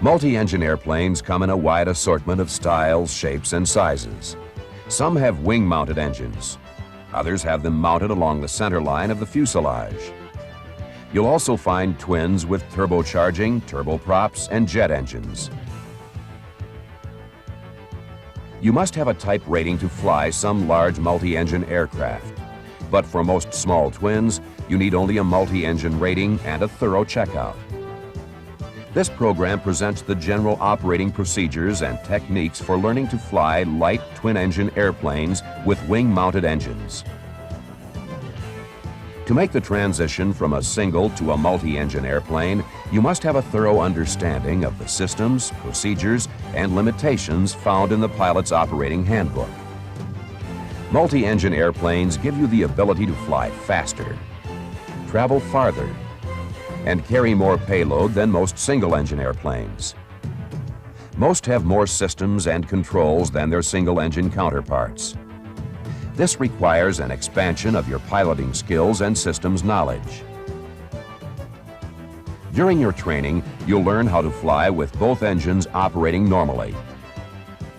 Multi-engine airplanes come in a wide assortment of styles, shapes, and sizes. Some have wing-mounted engines. Others have them mounted along the center line of the fuselage. You'll also find twins with turbocharging, turboprops, and jet engines. You must have a type rating to fly some large multi-engine aircraft. But for most small twins, you need only a multi-engine rating and a thorough checkout. This program presents the general operating procedures and techniques for learning to fly light twin-engine airplanes with wing-mounted engines. To make the transition from a single to a multi-engine airplane, you must have a thorough understanding of the systems, procedures, and limitations found in the pilot's operating handbook. Multi-engine airplanes give you the ability to fly faster, travel farther, and carry more payload than most single-engine airplanes. Most have more systems and controls than their single-engine counterparts. This requires an expansion of your piloting skills and systems knowledge. During your training, you'll learn how to fly with both engines operating normally.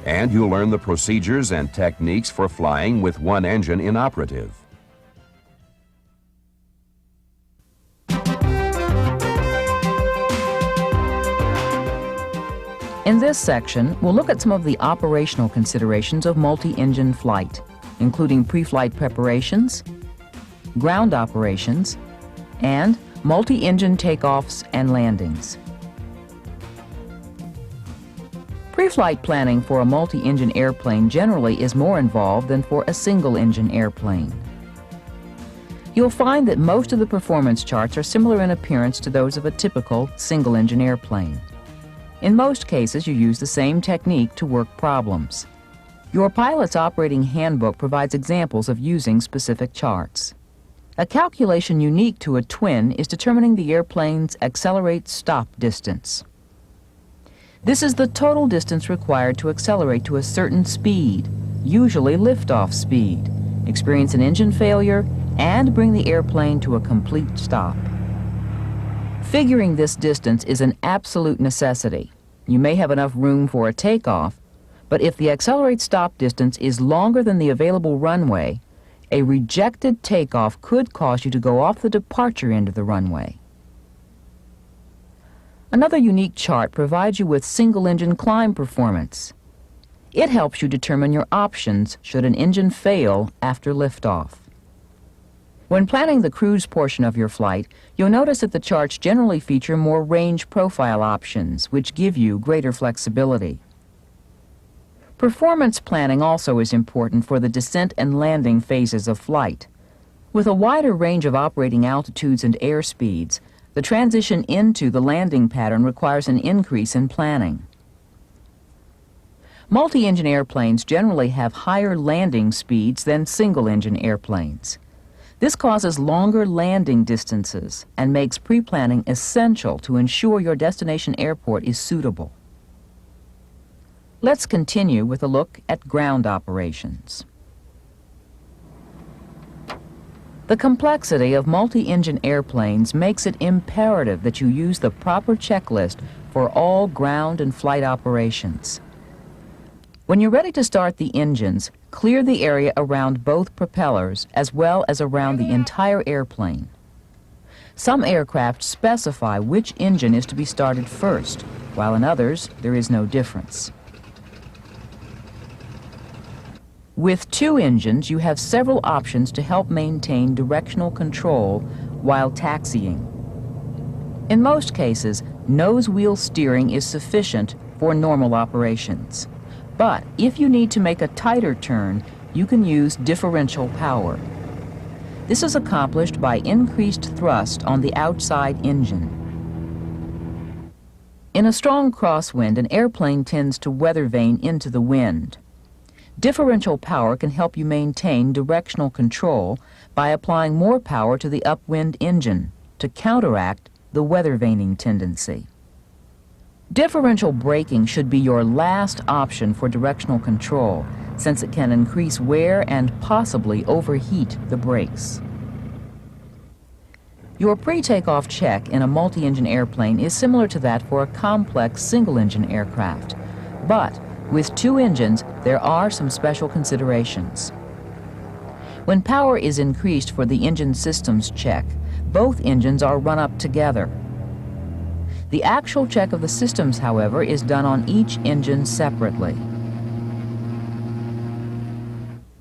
And you'll learn the procedures and techniques for flying with one engine inoperative. In this section, we'll look at some of the operational considerations of multi-engine flight, including pre-flight preparations, ground operations, and multi-engine takeoffs and landings. Pre-flight planning for a multi-engine airplane generally is more involved than for a single-engine airplane. You'll find that most of the performance charts are similar in appearance to those of a typical single-engine airplane. In most cases, you use the same technique to work problems. Your pilot's operating handbook provides examples of using specific charts. A calculation unique to a twin is determining the airplane's accelerate-stop distance. This is the total distance required to accelerate to a certain speed, usually liftoff speed, experience an engine failure, and bring the airplane to a complete stop. Figuring this distance is an absolute necessity. You may have enough room for a takeoff, but if the accelerate-stop distance is longer than the available runway, a rejected takeoff could cause you to go off the departure end of the runway. Another unique chart provides you with single-engine climb performance. It helps you determine your options should an engine fail after liftoff. When planning the cruise portion of your flight, you'll notice that the charts generally feature more range profile options, which give you greater flexibility. Performance planning also is important for the descent and landing phases of flight. With a wider range of operating altitudes and airspeeds, the transition into the landing pattern requires an increase in planning. Multi-engine airplanes generally have higher landing speeds than single-engine airplanes. This causes longer landing distances and makes pre-planning essential to ensure your destination airport is suitable. Let's continue with a look at ground operations. The complexity of multi-engine airplanes makes it imperative that you use the proper checklist for all ground and flight operations. When you're ready to start the engines, clear the area around both propellers as well as around the entire airplane. Some aircraft specify which engine is to be started first, while in others there is no difference. With two engines, you have several options to help maintain directional control while taxiing. In most cases, nose wheel steering is sufficient for normal operations. But if you need to make a tighter turn, you can use differential power. This is accomplished by increased thrust on the outside engine. In a strong crosswind, an airplane tends to weather vane into the wind. Differential power can help you maintain directional control by applying more power to the upwind engine to counteract the weather vaning tendency. Differential braking should be your last option for directional control, since it can increase wear and possibly overheat the brakes. Your pre-takeoff check in a multi-engine airplane is similar to that for a complex single-engine aircraft. But with two engines, there are some special considerations. When power is increased for the engine systems check, both engines are run up together. The actual check of the systems, however, is done on each engine separately.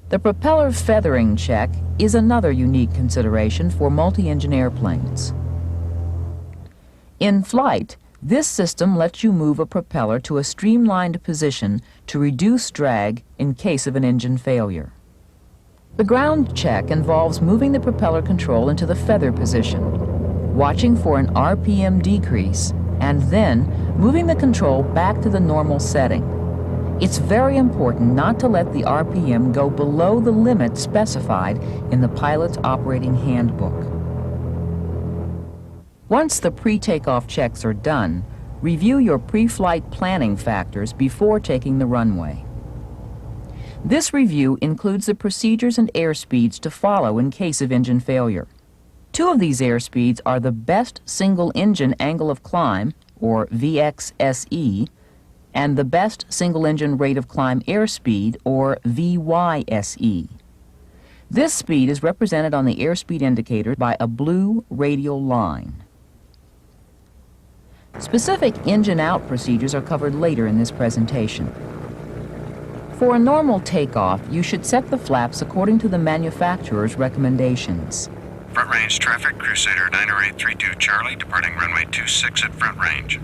The propeller feathering check is another unique consideration for multi-engine airplanes. In flight, this system lets you move a propeller to a streamlined position to reduce drag in case of an engine failure. The ground check involves moving the propeller control into the feather position, watching for an RPM decrease, and then moving the control back to the normal setting. It's very important not to let the RPM go below the limit specified in the pilot's operating handbook. Once the pre-takeoff checks are done, review your pre-flight planning factors before taking the runway. This review includes the procedures and airspeeds to follow in case of engine failure. Two of these airspeeds are the best single-engine angle of climb, or VXSE, and the best single-engine rate of climb airspeed, or VYSE. This speed is represented on the airspeed indicator by a blue radial line. Specific engine-out procedures are covered later in this presentation. For a normal takeoff, you should set the flaps according to the manufacturer's recommendations. Front range traffic, Crusader 90832 Charlie, departing runway 26 at front range.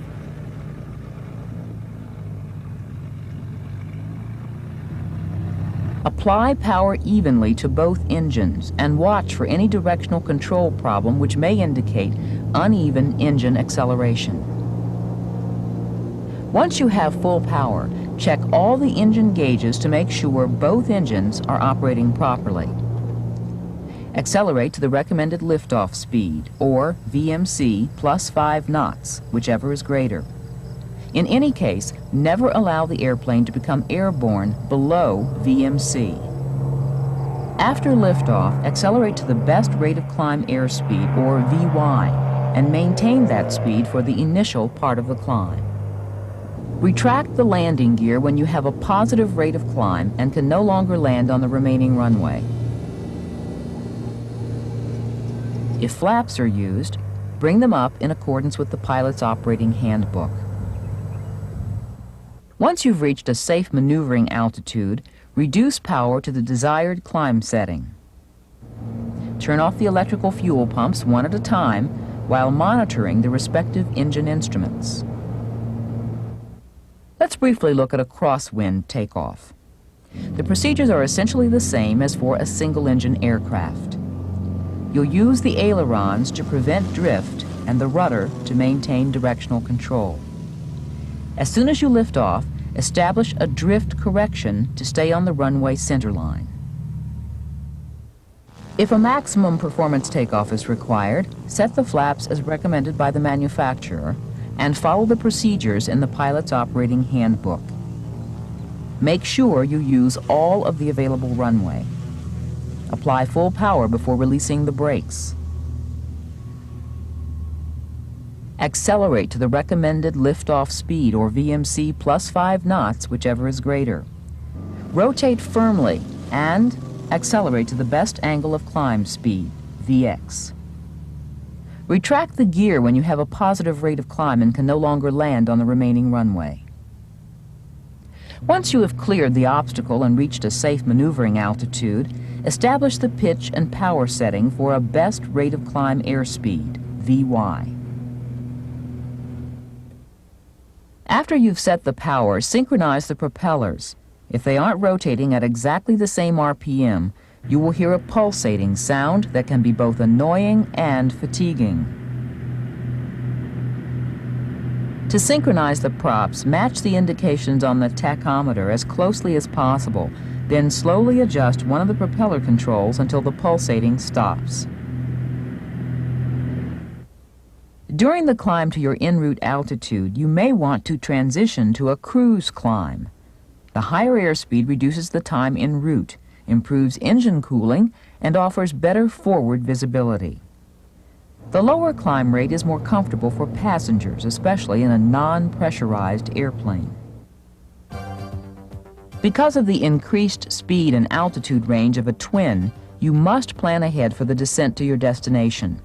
Apply power evenly to both engines and watch for any directional control problem which may indicate uneven engine acceleration. Once you have full power, check all the engine gauges to make sure both engines are operating properly. Accelerate to the recommended liftoff speed, or VMC, plus 5 knots, whichever is greater. In any case, never allow the airplane to become airborne below VMC. After liftoff, accelerate to the best rate of climb airspeed, or VY, and maintain that speed for the initial part of the climb. Retract the landing gear when you have a positive rate of climb and can no longer land on the remaining runway. If flaps are used, bring them up in accordance with the pilot's operating handbook. Once you've reached a safe maneuvering altitude, reduce power to the desired climb setting. Turn off the electrical fuel pumps one at a time while monitoring the respective engine instruments. Let's briefly look at a crosswind takeoff. The procedures are essentially the same as for a single-engine aircraft. You'll use the ailerons to prevent drift and the rudder to maintain directional control. As soon as you lift off, establish a drift correction to stay on the runway centerline. If a maximum performance takeoff is required, set the flaps as recommended by the manufacturer and follow the procedures in the pilot's operating handbook. Make sure you use all of the available runway. Apply full power before releasing the brakes. Accelerate to the recommended liftoff speed, or VMC, plus 5 knots, whichever is greater. Rotate firmly and accelerate to the best angle of climb speed, VX. Retract the gear when you have a positive rate of climb and can no longer land on the remaining runway. Once you have cleared the obstacle and reached a safe maneuvering altitude, establish the pitch and power setting for a best rate of climb airspeed, VY. After you've set the power, synchronize the propellers. If they aren't rotating at exactly the same RPM, you will hear a pulsating sound that can be both annoying and fatiguing. To synchronize the props, match the indications on the tachometer as closely as possible, then slowly adjust one of the propeller controls until the pulsating stops. During the climb to your en route altitude, you may want to transition to a cruise climb. The higher airspeed reduces the time en route, improves engine cooling, and offers better forward visibility. The lower climb rate is more comfortable for passengers, especially in a non-pressurized airplane. Because of the increased speed and altitude range of a twin, you must plan ahead for the descent to your destination.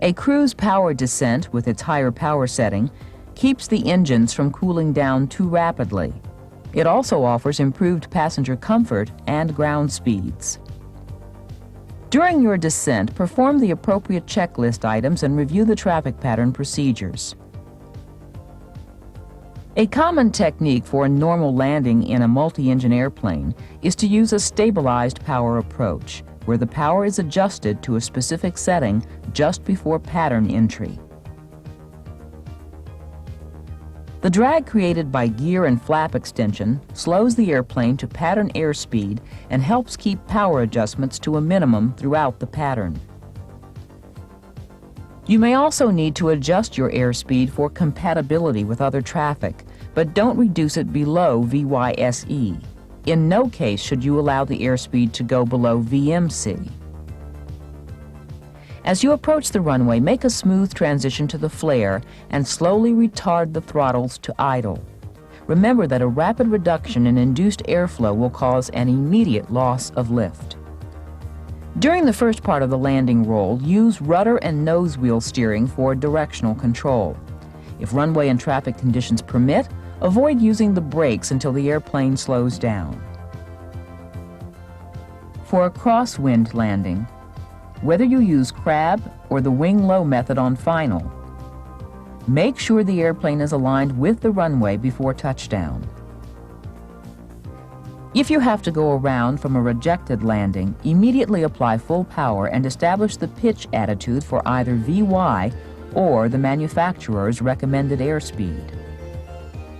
A cruise power descent with its higher power setting keeps the engines from cooling down too rapidly. It also offers improved passenger comfort and ground speeds. During your descent, perform the appropriate checklist items and review the traffic pattern procedures. A common technique for a normal landing in a multi-engine airplane is to use a stabilized power approach, where the power is adjusted to a specific setting just before pattern entry. The drag created by gear and flap extension slows the airplane to pattern airspeed and helps keep power adjustments to a minimum throughout the pattern. You may also need to adjust your airspeed for compatibility with other traffic, but don't reduce it below VYSE. In no case should you allow the airspeed to go below VMC. As you approach the runway, make a smooth transition to the flare and slowly retard the throttles to idle. Remember that a rapid reduction in induced airflow will cause an immediate loss of lift. During the first part of the landing roll, use rudder and nose wheel steering for directional control. If runway and traffic conditions permit, avoid using the brakes until the airplane slows down. For a crosswind landing, whether you use crab or the wing-low method on final, make sure the airplane is aligned with the runway before touchdown. If you have to go around from a rejected landing, immediately apply full power and establish the pitch attitude for either VY or the manufacturer's recommended airspeed.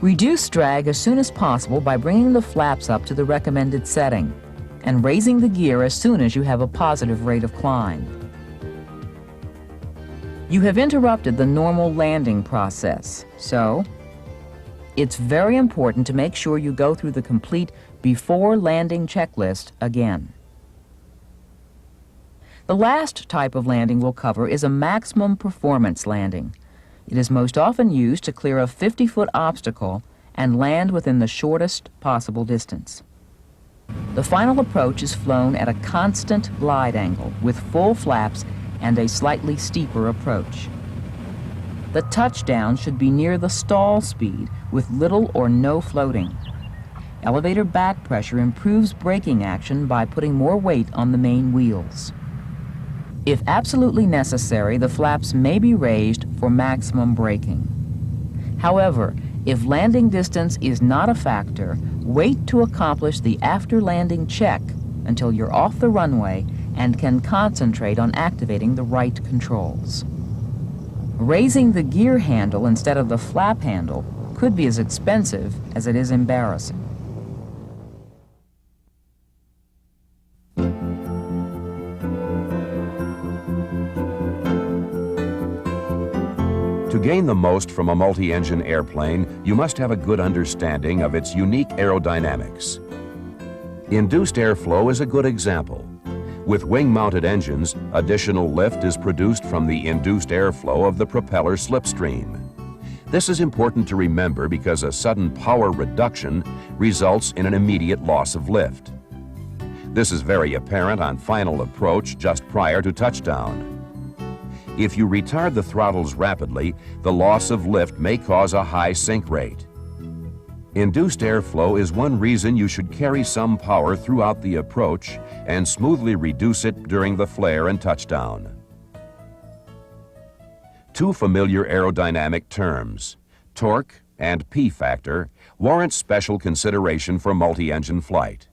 Reduce drag as soon as possible by bringing the flaps up to the recommended setting and raising the gear as soon as you have a positive rate of climb. You have interrupted the normal landing process, so it's very important to make sure you go through the complete before landing checklist again. The last type of landing we'll cover is a maximum performance landing. It is most often used to clear a 50-foot obstacle and land within the shortest possible distance. The final approach is flown at a constant glide angle with full flaps and a slightly steeper approach. The touchdown should be near the stall speed with little or no floating. Elevator back pressure improves braking action by putting more weight on the main wheels. If absolutely necessary, the flaps may be raised for maximum braking. However, if landing distance is not a factor, wait to accomplish the after-landing check until you're off the runway and can concentrate on activating the right controls. Raising the gear handle instead of the flap handle could be as expensive as it is embarrassing. To gain the most from a multi-engine airplane, you must have a good understanding of its unique aerodynamics. Induced airflow is a good example. With wing-mounted engines, additional lift is produced from the induced airflow of the propeller slipstream. This is important to remember because a sudden power reduction results in an immediate loss of lift. This is very apparent on final approach just prior to touchdown. If you retard the throttles rapidly, the loss of lift may cause a high sink rate. Induced airflow is one reason you should carry some power throughout the approach and smoothly reduce it during the flare and touchdown. Two familiar aerodynamic terms, torque and P-factor, warrant special consideration for multi-engine flight.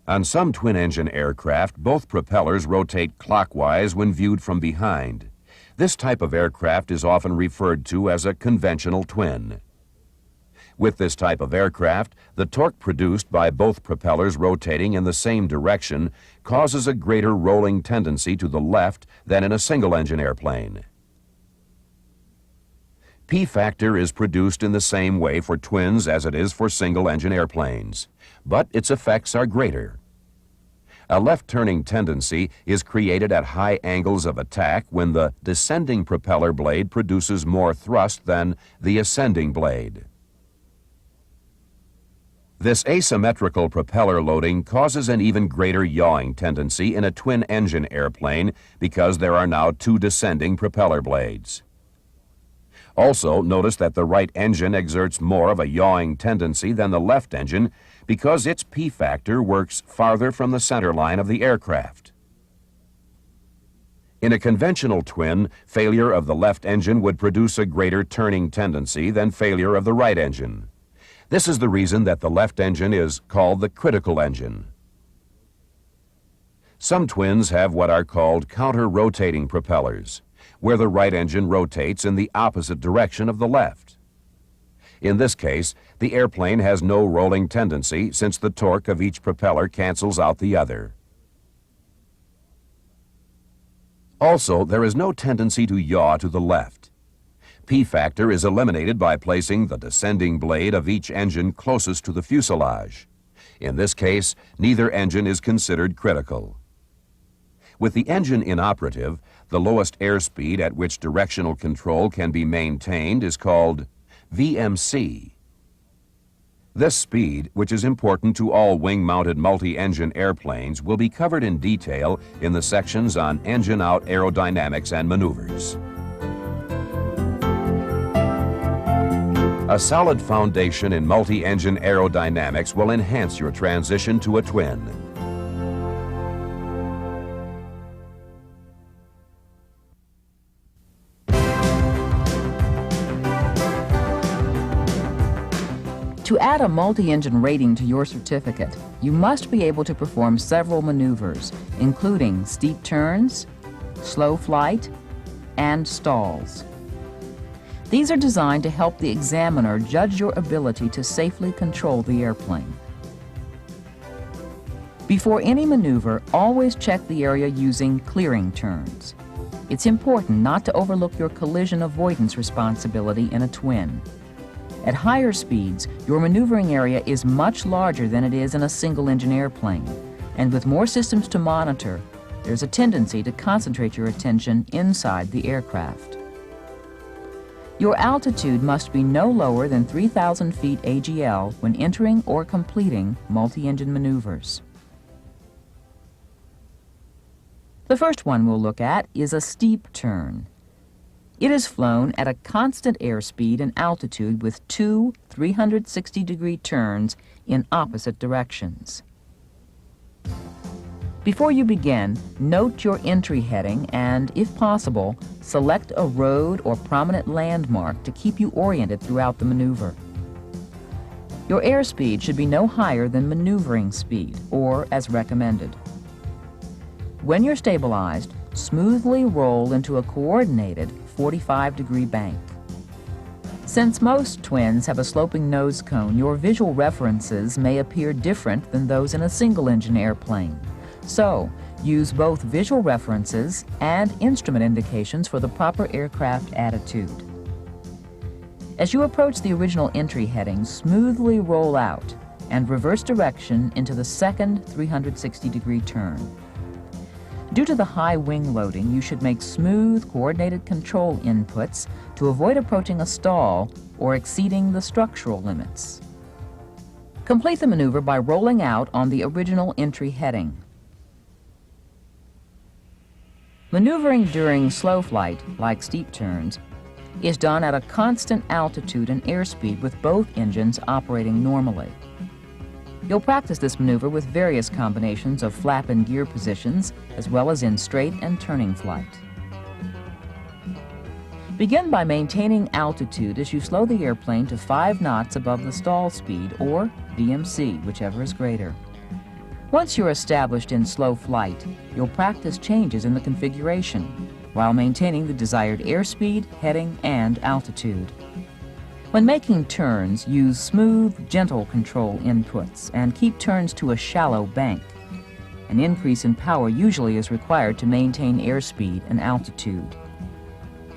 On some twin-engine aircraft, both propellers rotate clockwise when viewed from behind. This type of aircraft is often referred to as a conventional twin. With this type of aircraft, the torque produced by both propellers rotating in the same direction causes a greater rolling tendency to the left than in a single-engine airplane. P-factor is produced in the same way for twins as it is for single-engine airplanes, but its effects are greater. A left-turning tendency is created at high angles of attack when the descending propeller blade produces more thrust than the ascending blade. This asymmetrical propeller loading causes an even greater yawing tendency in a twin-engine airplane because there are now two descending propeller blades. Also, notice that the right engine exerts more of a yawing tendency than the left engine because its P factor works farther from the center line of the aircraft. In a conventional twin, failure of the left engine would produce a greater turning tendency than failure of the right engine. This is the reason that the left engine is called the critical engine. Some twins have what are called counter-rotating propellers, where the right engine rotates in the opposite direction of the left. In this case, the airplane has no rolling tendency since the torque of each propeller cancels out the other. Also, there is no tendency to yaw to the left. P factor is eliminated by placing the descending blade of each engine closest to the fuselage. In this case, neither engine is considered critical. With the engine inoperative, the lowest airspeed at which directional control can be maintained is called VMC. This speed, which is important to all wing-mounted multi-engine airplanes, will be covered in detail in the sections on engine-out aerodynamics and maneuvers. A solid foundation in multi-engine aerodynamics will enhance your transition to a twin. To add a multi-engine rating to your certificate, you must be able to perform several maneuvers, including steep turns, slow flight, and stalls. These are designed to help the examiner judge your ability to safely control the airplane. Before any maneuver, always check the area using clearing turns. It's important not to overlook your collision avoidance responsibility in a twin. At higher speeds, your maneuvering area is much larger than it is in a single-engine airplane, and with more systems to monitor, there's a tendency to concentrate your attention inside the aircraft. Your altitude must be no lower than 3,000 feet AGL when entering or completing multi-engine maneuvers. The first one we'll look at is a steep turn. It is flown at a constant airspeed and altitude with two 360-degree turns in opposite directions. Before you begin, note your entry heading and, if possible, select a road or prominent landmark to keep you oriented throughout the maneuver. Your airspeed should be no higher than maneuvering speed, or as recommended. When you're stabilized, smoothly roll into a coordinated 45-degree bank. Since most twins have a sloping nose cone, your visual references may appear different than those in a single-engine airplane. So, use both visual references and instrument indications for the proper aircraft attitude. As you approach the original entry heading, smoothly roll out and reverse direction into the second 360-degree turn. Due to the high wing loading, you should make smooth, coordinated control inputs to avoid approaching a stall or exceeding the structural limits. Complete the maneuver by rolling out on the original entry heading. Maneuvering during slow flight, like steep turns, is done at a constant altitude and airspeed with both engines operating normally. You'll practice this maneuver with various combinations of flap and gear positions, as well as in straight and turning flight. Begin by maintaining altitude as you slow the airplane to 5 knots above the stall speed, or VMC, whichever is greater. Once you're established in slow flight, you'll practice changes in the configuration while maintaining the desired airspeed, heading, and altitude. When making turns, use smooth, gentle control inputs and keep turns to a shallow bank. An increase in power usually is required to maintain airspeed and altitude.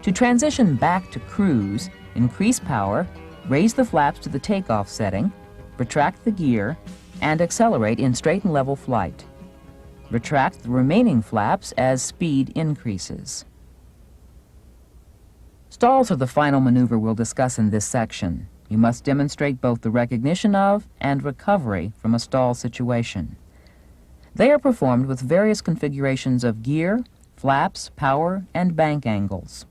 To transition back to cruise, increase power, raise the flaps to the takeoff setting, retract the gear, and accelerate in straight and level flight. Retract the remaining flaps as speed increases. Stalls are the final maneuver we'll discuss in this section. You must demonstrate both the recognition of and recovery from a stall situation. They are performed with various configurations of gear, flaps, power, and bank angles.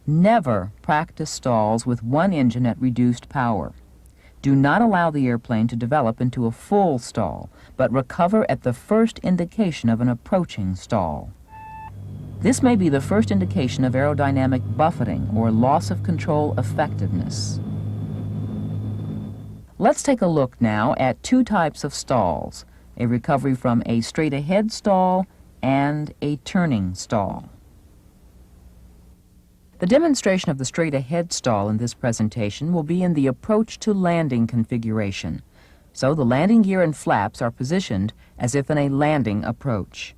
Never practice stalls with one engine at reduced power. Do not allow the airplane to develop into a full stall, but recover at the first indication of an approaching stall. This may be the first indication of aerodynamic buffeting or loss of control effectiveness. Let's take a look now at two types of stalls, a recovery from a straight-ahead stall and a turning stall. The demonstration of the straight-ahead stall in this presentation will be in the approach to landing configuration, so the landing gear and flaps are positioned as if in a landing approach.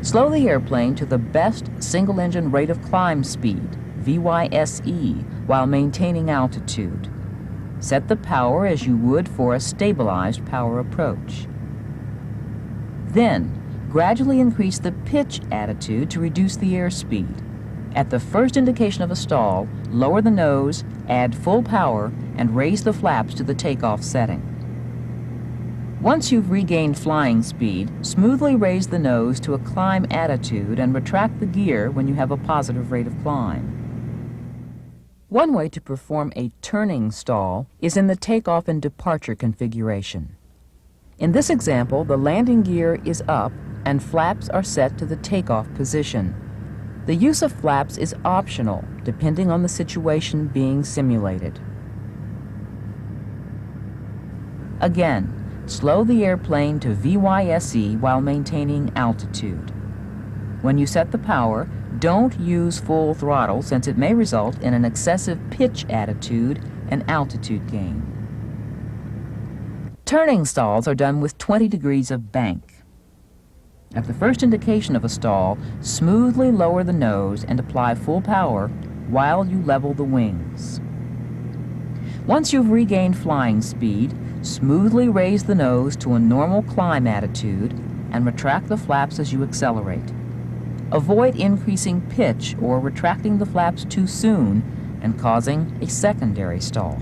Slow the airplane to the best single-engine rate of climb speed, VYSE, while maintaining altitude. Set the power as you would for a stabilized power approach. Then, gradually increase the pitch attitude to reduce the airspeed. At the first indication of a stall, lower the nose, add full power, and raise the flaps to the takeoff setting. Once you've regained flying speed, smoothly raise the nose to a climb attitude and retract the gear when you have a positive rate of climb. One way to perform a turning stall is in the takeoff and departure configuration. In this example, the landing gear is up and flaps are set to the takeoff position. The use of flaps is optional, depending on the situation being simulated. Again, slow the airplane to VYSE while maintaining altitude. When you set the power, don't use full throttle since it may result in an excessive pitch attitude and altitude gain. Turning stalls are done with 20 degrees of bank. At the first indication of a stall, smoothly lower the nose and apply full power while you level the wings. Once you've regained flying speed, smoothly raise the nose to a normal climb attitude and retract the flaps as you accelerate. Avoid increasing pitch or retracting the flaps too soon and causing a secondary stall.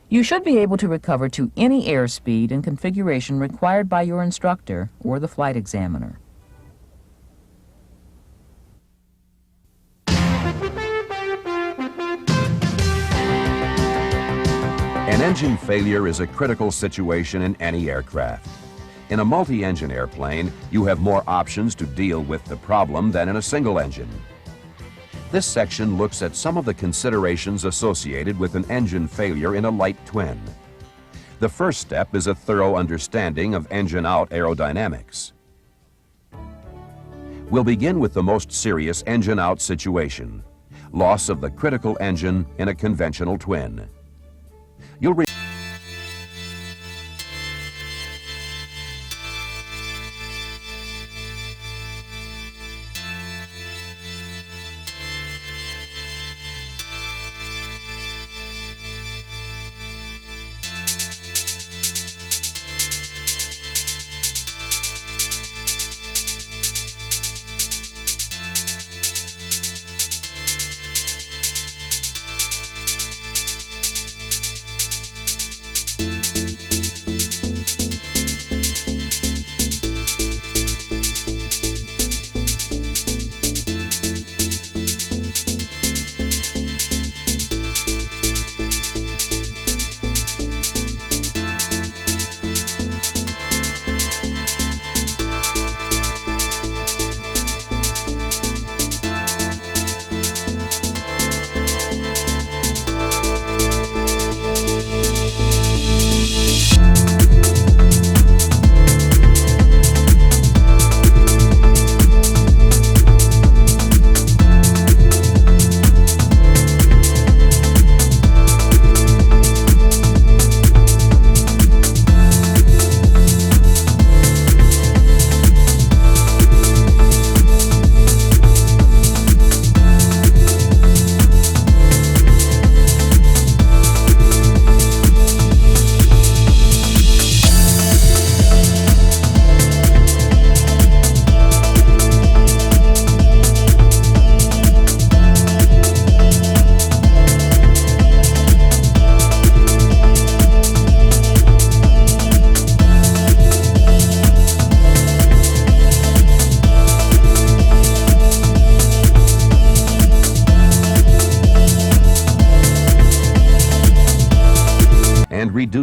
You should be able to recover to any airspeed and configuration required by your instructor or the flight examiner. An engine failure is a critical situation in any aircraft. In a multi-engine airplane, you have more options to deal with the problem than in a single engine. This section looks at some of the considerations associated with an engine failure in a light twin. The first step is a thorough understanding of engine-out aerodynamics. We'll begin with the most serious engine-out situation, loss of the critical engine in a conventional twin. You'll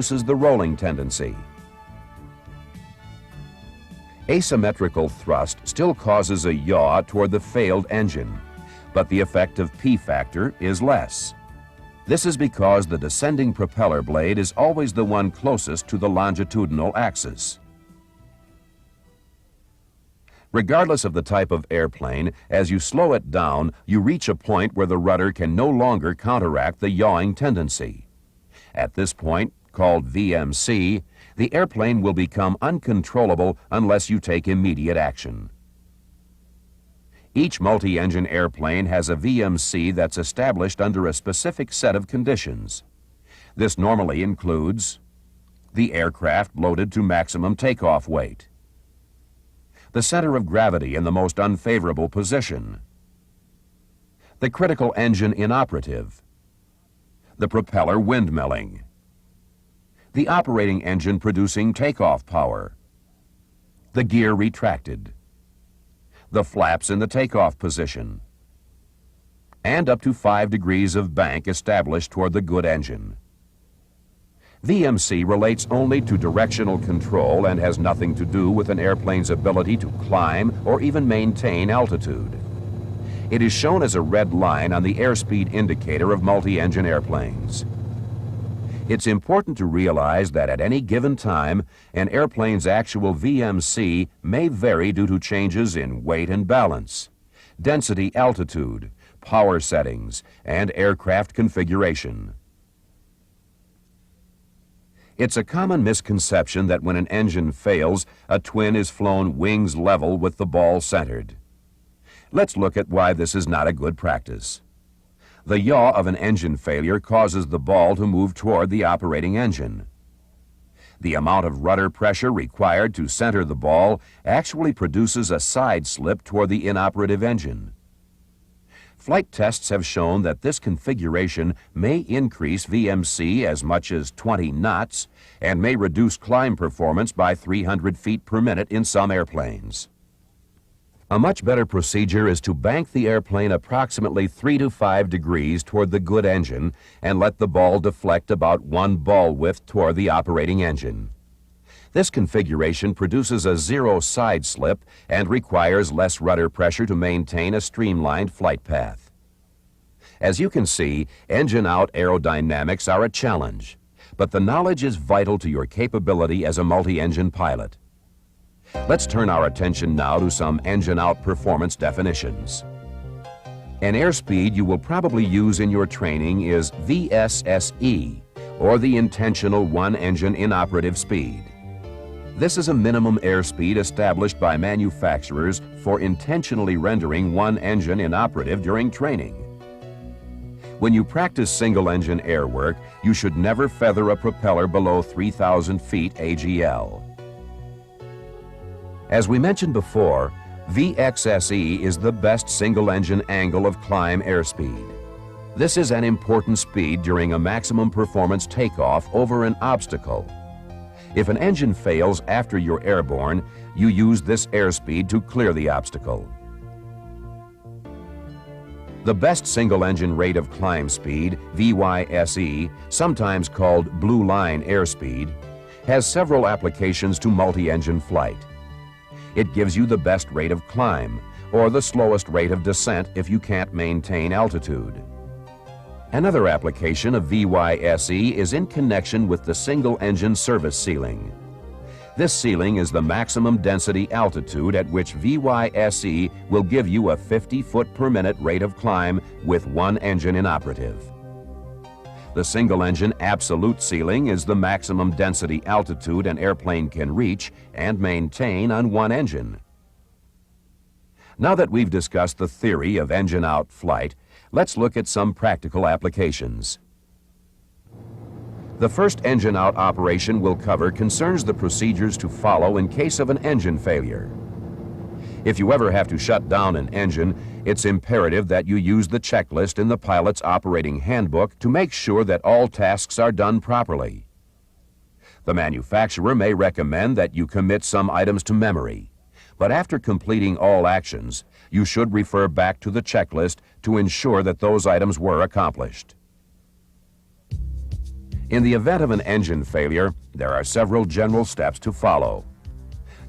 reduces the rolling tendency. Asymmetrical thrust still causes a yaw toward the failed engine, but the effect of P-factor is less. This is because the descending propeller blade is always the one closest to the longitudinal axis. Regardless of the type of airplane, as you slow it down, you reach a point where the rudder can no longer counteract the yawing tendency. At this point, called VMC, the airplane will become uncontrollable unless you take immediate action. Each multi-engine airplane has a VMC that's established under a specific set of conditions. This normally includes the aircraft loaded to maximum takeoff weight, the center of gravity in the most unfavorable position, the critical engine inoperative, the propeller windmilling, the operating engine producing takeoff power, the gear retracted, the flaps in the takeoff position, and up to 5 degrees of bank established toward the good engine. VMC relates only to directional control and has nothing to do with an airplane's ability to climb or even maintain altitude. It is shown as a red line on the airspeed indicator of multi-engine airplanes. It's important to realize that at any given time, an airplane's actual VMC may vary due to changes in weight and balance, density, altitude, power settings, and aircraft configuration. It's a common misconception that when an engine fails, a twin is flown wings level with the ball centered. Let's look at why this is not a good practice. The yaw of an engine failure causes the ball to move toward the operating engine. The amount of rudder pressure required to center the ball actually produces a side slip toward the inoperative engine. Flight tests have shown that this configuration may increase VMC as much as 20 knots and may reduce climb performance by 300 feet per minute in some airplanes. A much better procedure is to bank the airplane approximately 3 to 5 degrees toward the good engine and let the ball deflect about 1 ball width toward the operating engine. This configuration produces a zero side slip and requires less rudder pressure to maintain a streamlined flight path. As you can see, engine-out aerodynamics are a challenge, but the knowledge is vital to your capability as a multi-engine pilot. Let's turn our attention now to some engine-out performance definitions. An airspeed you will probably use in your training is VSSE, or the intentional one-engine inoperative speed. This is a minimum airspeed established by manufacturers for intentionally rendering one engine inoperative during training. When you practice single-engine airwork, you should never feather a propeller below 3,000 feet AGL. As we mentioned before, VXSE is the best single-engine angle of climb airspeed. This is an important speed during a maximum performance takeoff over an obstacle. If an engine fails after you're airborne, you use this airspeed to clear the obstacle. The best single-engine rate of climb speed, VYSE, sometimes called blue line airspeed, has several applications to multi-engine flight. It gives you the best rate of climb, or the slowest rate of descent if you can't maintain altitude. Another application of VYSE is in connection with the single-engine service ceiling. This ceiling is the maximum density altitude at which VYSE will give you a 50 foot per minute rate of climb with one engine inoperative. The single-engine absolute ceiling is the maximum density altitude an airplane can reach and maintain on one engine. Now that we've discussed the theory of engine-out flight, let's look at some practical applications. The first engine-out operation we'll cover concerns the procedures to follow in case of an engine failure. If you ever have to shut down an engine, it's imperative that you use the checklist in the pilot's operating handbook to make sure that all tasks are done properly. The manufacturer may recommend that you commit some items to memory, but after completing all actions, you should refer back to the checklist to ensure that those items were accomplished. In the event of an engine failure, there are several general steps to follow.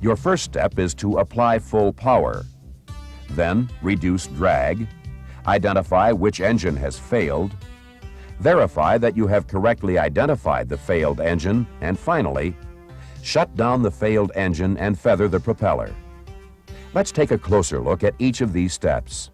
Your first step is to apply full power. Then reduce drag, identify which engine has failed, verify that you have correctly identified the failed engine, and finally, shut down the failed engine and feather the propeller. Let's take a closer look at each of these steps.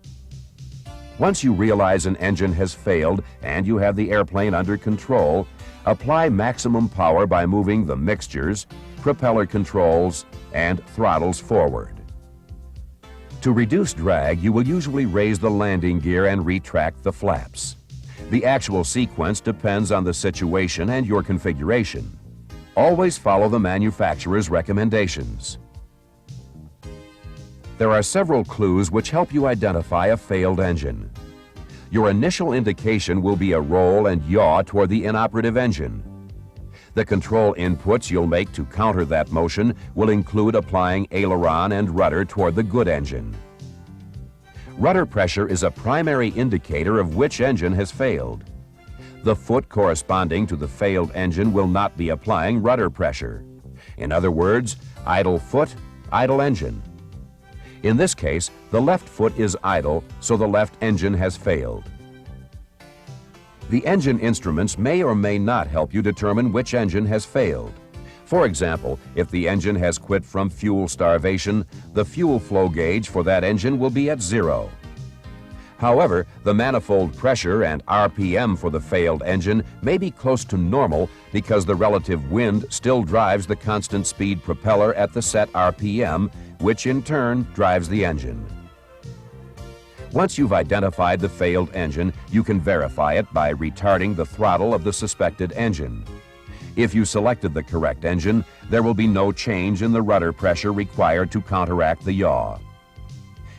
Once you realize an engine has failed and you have the airplane under control, apply maximum power by moving the mixtures, propeller controls, and throttles forward. To reduce drag, you will usually raise the landing gear and retract the flaps. The actual sequence depends on the situation and your configuration. Always follow the manufacturer's recommendations. There are several clues which help you identify a failed engine. Your initial indication will be a roll and yaw toward the inoperative engine. The control inputs you'll make to counter that motion will include applying aileron and rudder toward the good engine. Rudder pressure is a primary indicator of which engine has failed. The foot corresponding to the failed engine will not be applying rudder pressure. In other words, idle foot, idle engine. In this case, the left foot is idle, so the left engine has failed. The engine instruments may or may not help you determine which engine has failed. For example, if the engine has quit from fuel starvation, the fuel flow gauge for that engine will be at 0. However, the manifold pressure and RPM for the failed engine may be close to normal because the relative wind still drives the constant speed propeller at the set RPM, which in turn drives the engine. Once you've identified the failed engine, you can verify it by retarding the throttle of the suspected engine. If you selected the correct engine, there will be no change in the rudder pressure required to counteract the yaw.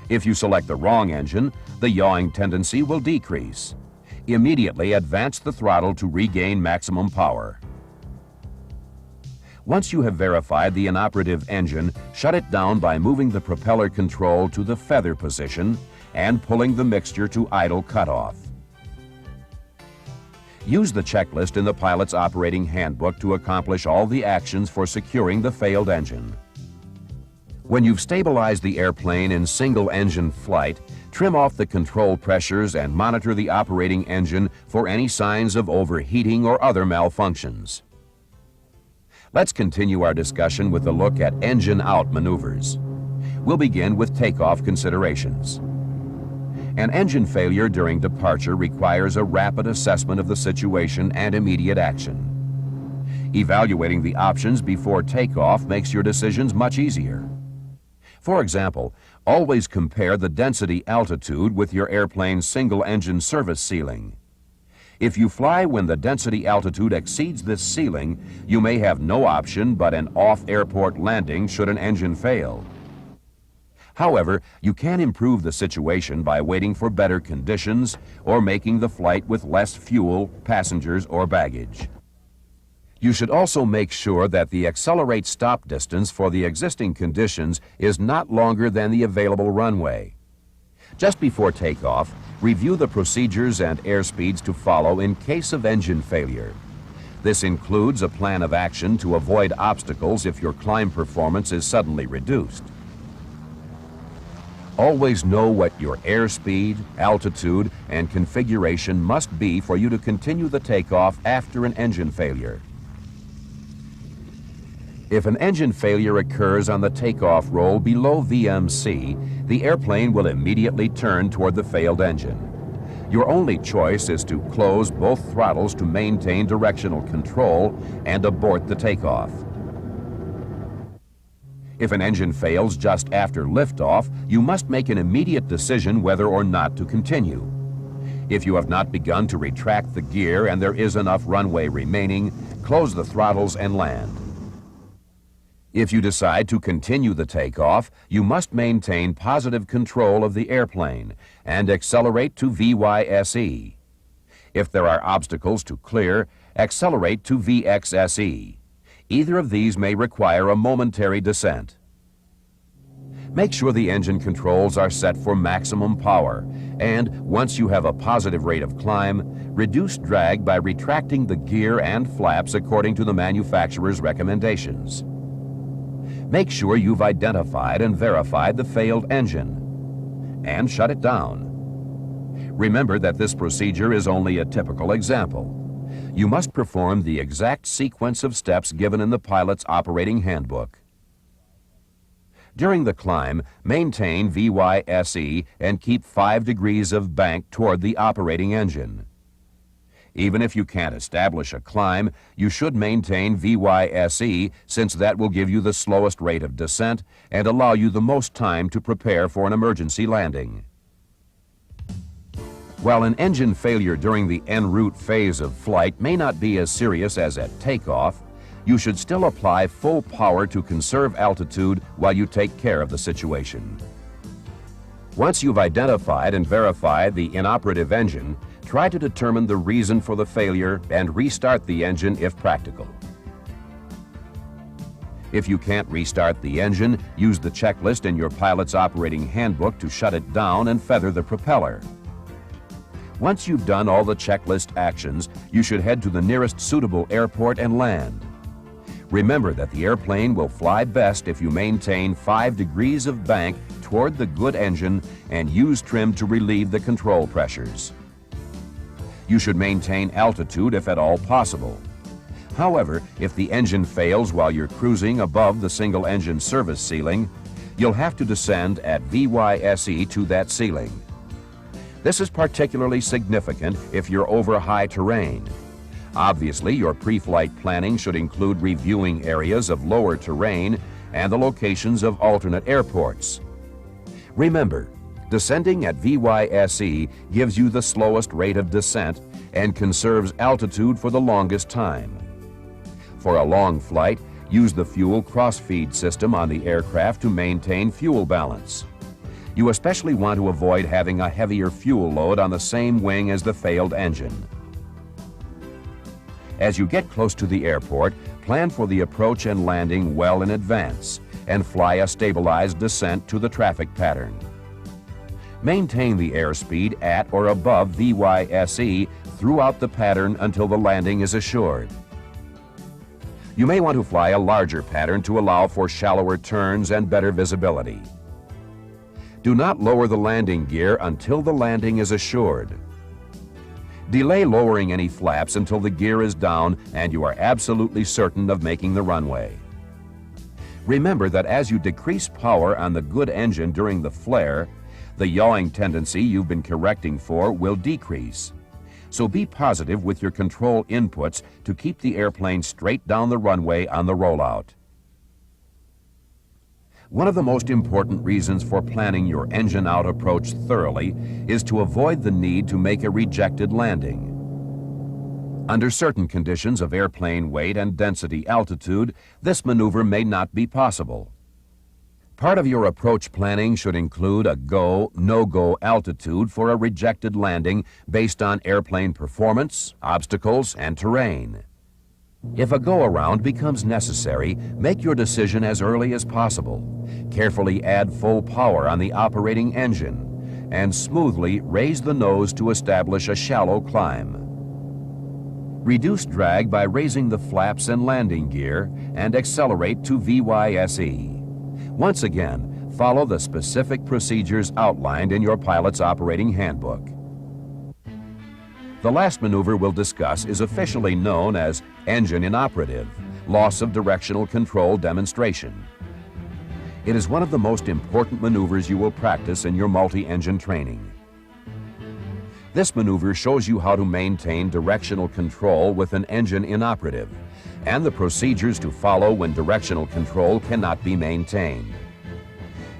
If you select the wrong engine, the yawing tendency will decrease. Immediately advance the throttle to regain maximum power. Once you have verified the inoperative engine, shut it down by moving the propeller control to the feather position and pulling the mixture to idle cutoff. Use the checklist in the pilot's operating handbook to accomplish all the actions for securing the failed engine. When you've stabilized the airplane in single-engine flight, trim off the control pressures and monitor the operating engine for any signs of overheating or other malfunctions. Let's continue our discussion with a look at engine-out maneuvers. We'll begin with takeoff considerations. An engine failure during departure requires a rapid assessment of the situation and immediate action. Evaluating the options before takeoff makes your decisions much easier. For example, always compare the density altitude with your airplane's single-engine service ceiling. If you fly when the density altitude exceeds this ceiling, you may have no option but an off-airport landing should an engine fail. However, you can improve the situation by waiting for better conditions or making the flight with less fuel, passengers, or baggage. You should also make sure that the accelerate stop distance for the existing conditions is not longer than the available runway. Just before takeoff, review the procedures and airspeeds to follow in case of engine failure. This includes a plan of action to avoid obstacles if your climb performance is suddenly reduced. Always know what your airspeed, altitude, and configuration must be for you to continue the takeoff after an engine failure. If an engine failure occurs on the takeoff roll below VMC, the airplane will immediately turn toward the failed engine. Your only choice is to close both throttles to maintain directional control and abort the takeoff. If an engine fails just after liftoff, you must make an immediate decision whether or not to continue. If you have not begun to retract the gear and there is enough runway remaining, close the throttles and land. If you decide to continue the takeoff, you must maintain positive control of the airplane and accelerate to VYSE. If there are obstacles to clear, accelerate to VXSE. Either of these may require a momentary descent. Make sure the engine controls are set for maximum power, and once you have a positive rate of climb, reduce drag by retracting the gear and flaps according to the manufacturer's recommendations. Make sure you've identified and verified the failed engine, and shut it down. Remember that this procedure is only a typical example. You must perform the exact sequence of steps given in the pilot's operating handbook. During the climb, maintain VYSE and keep 5 degrees of bank toward the operating engine. Even if you can't establish a climb, you should maintain VYSE, since that will give you the slowest rate of descent and allow you the most time to prepare for an emergency landing. While an engine failure during the en route phase of flight may not be as serious as at takeoff, you should still apply full power to conserve altitude while you take care of the situation. Once you've identified and verified the inoperative engine, try to determine the reason for the failure and restart the engine if practical. If you can't restart the engine, use the checklist in your pilot's operating handbook to shut it down and feather the propeller. Once you've done all the checklist actions, you should head to the nearest suitable airport and land. Remember that the airplane will fly best if you maintain 5 degrees of bank toward the good engine and use trim to relieve the control pressures. You should maintain altitude if at all possible. However, if the engine fails while you're cruising above the single engine service ceiling, you'll have to descend at VYSE to that ceiling. This is particularly significant if you're over high terrain. Obviously, your pre-flight planning should include reviewing areas of lower terrain and the locations of alternate airports. Remember, descending at VYSE gives you the slowest rate of descent and conserves altitude for the longest time. For a long flight, use the fuel cross-feed system on the aircraft to maintain fuel balance. You especially want to avoid having a heavier fuel load on the same wing as the failed engine. As you get close to the airport, plan for the approach and landing well in advance and fly a stabilized descent to the traffic pattern. Maintain the airspeed at or above VYSE throughout the pattern until the landing is assured. You may want to fly a larger pattern to allow for shallower turns and better visibility. Do not lower the landing gear until the landing is assured. Delay lowering any flaps until the gear is down and you are absolutely certain of making the runway. Remember that as you decrease power on the good engine during the flare, the yawing tendency you've been correcting for will decrease. So be positive with your control inputs to keep the airplane straight down the runway on the rollout. One of the most important reasons for planning your engine-out approach thoroughly is to avoid the need to make a rejected landing. Under certain conditions of airplane weight and density altitude, this maneuver may not be possible. Part of your approach planning should include a go, no-go altitude for a rejected landing based on airplane performance, obstacles, and terrain. If a go-around becomes necessary, make your decision as early as possible. Carefully add full power on the operating engine and smoothly raise the nose to establish a shallow climb. Reduce drag by raising the flaps and landing gear and accelerate to VYSE. Once again, follow the specific procedures outlined in your pilot's operating handbook. The last maneuver we'll discuss is officially known as engine inoperative, loss of directional control demonstration. It is one of the most important maneuvers you will practice in your multi-engine training. This maneuver shows you how to maintain directional control with an engine inoperative and the procedures to follow when directional control cannot be maintained.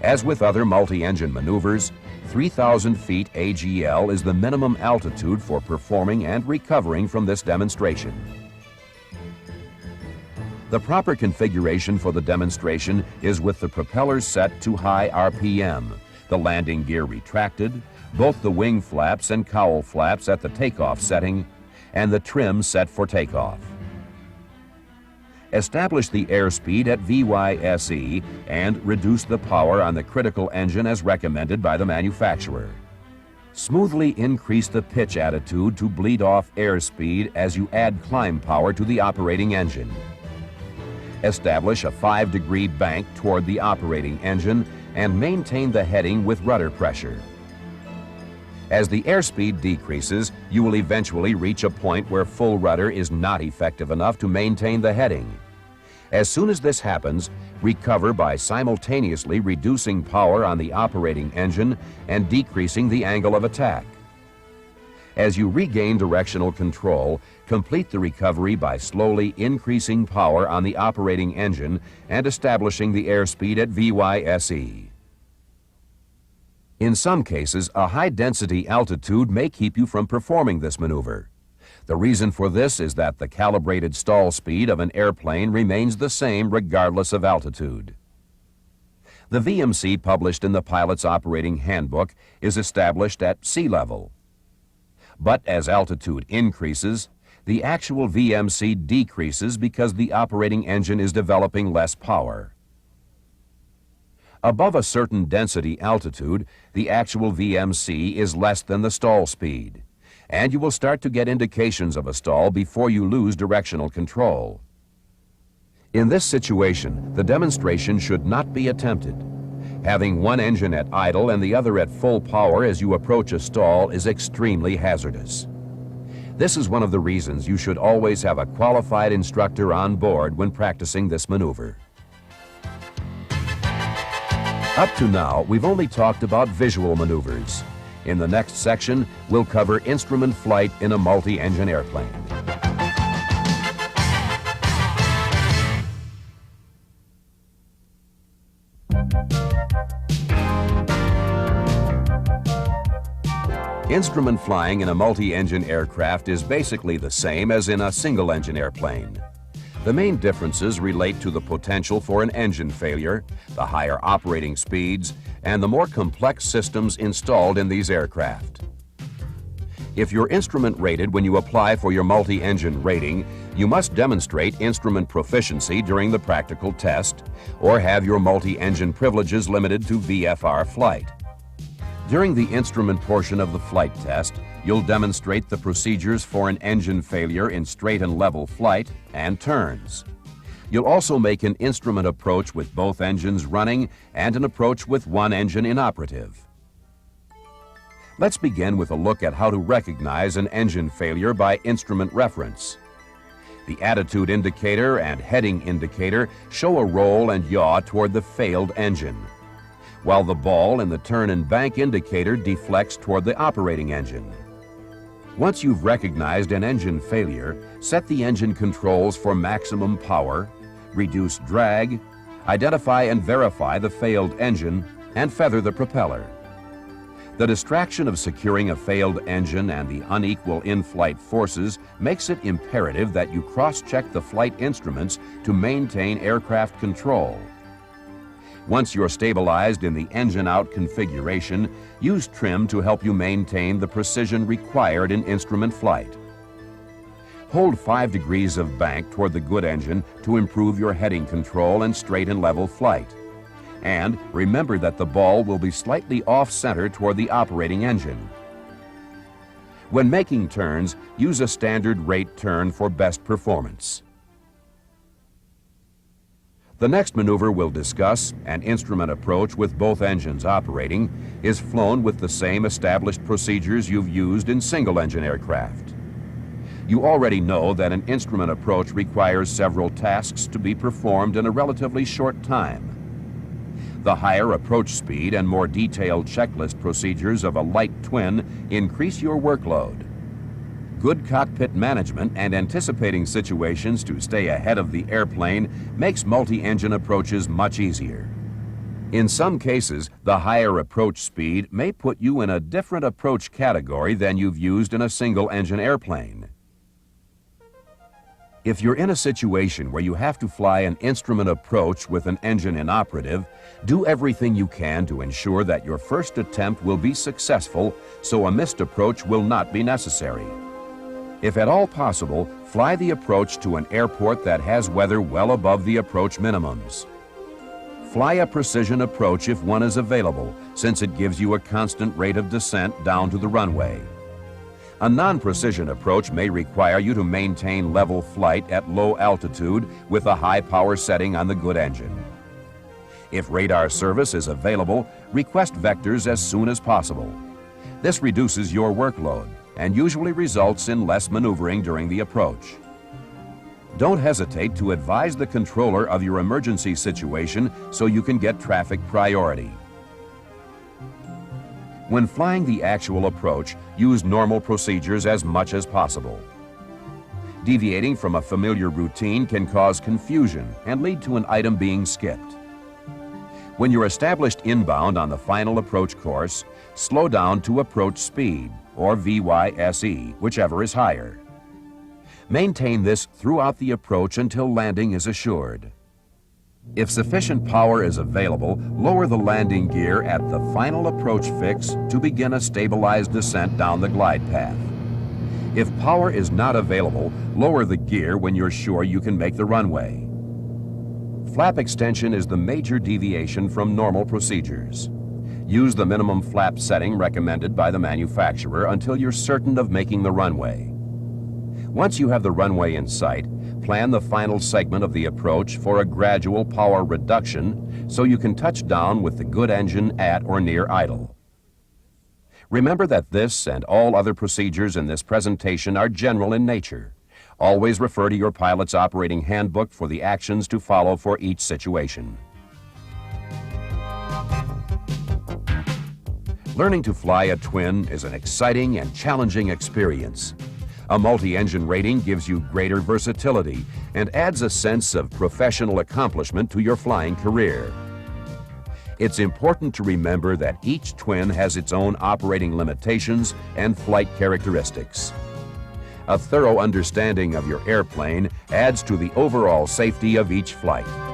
As with other multi-engine maneuvers, 3,000 feet AGL is the minimum altitude for performing and recovering from this demonstration. The proper configuration for the demonstration is with the propellers set to high RPM, the landing gear retracted, both the wing flaps and cowl flaps at the takeoff setting, and the trim set for takeoff. Establish the airspeed at VYSE and reduce the power on the critical engine as recommended by the manufacturer. Smoothly increase the pitch attitude to bleed off airspeed as you add climb power to the operating engine. Establish a 5-degree bank toward the operating engine and maintain the heading with rudder pressure. As the airspeed decreases, you will eventually reach a point where full rudder is not effective enough to maintain the heading. As soon as this happens, recover by simultaneously reducing power on the operating engine and decreasing the angle of attack. As you regain directional control, complete the recovery by slowly increasing power on the operating engine and establishing the airspeed at VYSE. In some cases, a high-density altitude may keep you from performing this maneuver. The reason for this is that the calibrated stall speed of an airplane remains the same regardless of altitude. The VMC published in the Pilot's Operating Handbook is established at sea level. But as altitude increases, the actual VMC decreases because the operating engine is developing less power. Above a certain density altitude, the actual VMC is less than the stall speed, and you will start to get indications of a stall before you lose directional control. In this situation, the demonstration should not be attempted. Having one engine at idle and the other at full power as you approach a stall is extremely hazardous. This is one of the reasons you should always have a qualified instructor on board when practicing this maneuver. Up to now, we've only talked about visual maneuvers. In the next section, we'll cover instrument flight in a multi-engine airplane. Instrument flying in a multi-engine aircraft is basically the same as in a single-engine airplane. The main differences relate to the potential for an engine failure, the higher operating speeds, and the more complex systems installed in these aircraft. If you're instrument rated when you apply for your multi-engine rating, you must demonstrate instrument proficiency during the practical test or have your multi-engine privileges limited to VFR flight. During the instrument portion of the flight test, you'll demonstrate the procedures for an engine failure in straight and level flight and turns. You'll also make an instrument approach with both engines running and an approach with one engine inoperative. Let's begin with a look at how to recognize an engine failure by instrument reference. The attitude indicator and heading indicator show a roll and yaw toward the failed engine, while the ball and the turn and bank indicator deflects toward the operating engine. Once you've recognized an engine failure, set the engine controls for maximum power, reduce drag, identify and verify the failed engine, and feather the propeller. The distraction of securing a failed engine and the unequal in-flight forces makes it imperative that you cross-check the flight instruments to maintain aircraft control. Once you're stabilized in the engine-out configuration, use trim to help you maintain the precision required in instrument flight. Hold 5 degrees of bank toward the good engine to improve your heading control and straight and level flight. And remember that the ball will be slightly off-center toward the operating engine. When making turns, use a standard rate turn for best performance. The next maneuver we'll discuss, an instrument approach with both engines operating, is flown with the same established procedures you've used in single-engine aircraft. You already know that an instrument approach requires several tasks to be performed in a relatively short time. The higher approach speed and more detailed checklist procedures of a light twin increase your workload. Good cockpit management and anticipating situations to stay ahead of the airplane makes multi-engine approaches much easier. In some cases, the higher approach speed may put you in a different approach category than you've used in a single-engine airplane. If you're in a situation where you have to fly an instrument approach with an engine inoperative, do everything you can to ensure that your first attempt will be successful so a missed approach will not be necessary. If at all possible, fly the approach to an airport that has weather well above the approach minimums. Fly a precision approach if one is available, since it gives you a constant rate of descent down to the runway. A non-precision approach may require you to maintain level flight at low altitude with a high power setting on the good engine. If radar service is available, request vectors as soon as possible. This reduces your workload and usually results in less maneuvering during the approach. Don't hesitate to advise the controller of your emergency situation so you can get traffic priority. When flying the actual approach, use normal procedures as much as possible. Deviating from a familiar routine can cause confusion and lead to an item being skipped. When you're established inbound on the final approach course, slow down to approach speed, or VYSE, whichever is higher. Maintain this throughout the approach until landing is assured. If sufficient power is available, lower the landing gear at the final approach fix to begin a stabilized descent down the glide path. If power is not available, lower the gear when you're sure you can make the runway. Flap extension is the major deviation from normal procedures. Use the minimum flap setting recommended by the manufacturer until you're certain of making the runway. Once you have the runway in sight, plan the final segment of the approach for a gradual power reduction so you can touch down with the good engine at or near idle. Remember that this and all other procedures in this presentation are general in nature. Always refer to your pilot's operating handbook for the actions to follow for each situation. Learning to fly a twin is an exciting and challenging experience. A multi-engine rating gives you greater versatility and adds a sense of professional accomplishment to your flying career. It's important to remember that each twin has its own operating limitations and flight characteristics. A thorough understanding of your airplane adds to the overall safety of each flight.